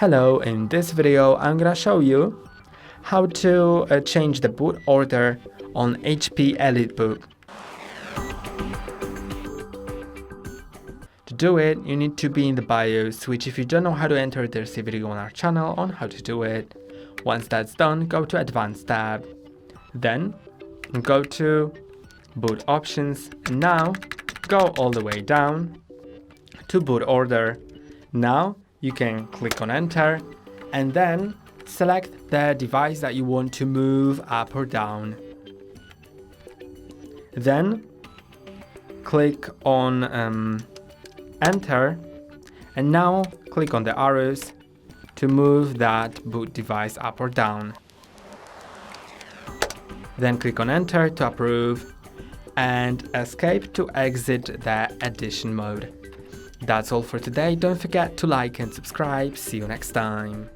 Hello, in this video I'm gonna show you how to change the boot order on HP EliteBook. To do it, you need to be in the BIOS, which if you don't know how to enter, there's a video on our channel on how to do it. Once that's done, go to Advanced tab, then go to Boot Options, and now go all the way down to Boot Order. Now you can click on Enter and then select the device that you want to move up or down. Then click on Enter and now click on the arrows to move that boot device up or down. Then click on Enter to approve and Escape to exit the edition mode. That's all for today. Don't forget to like and subscribe. See you next time.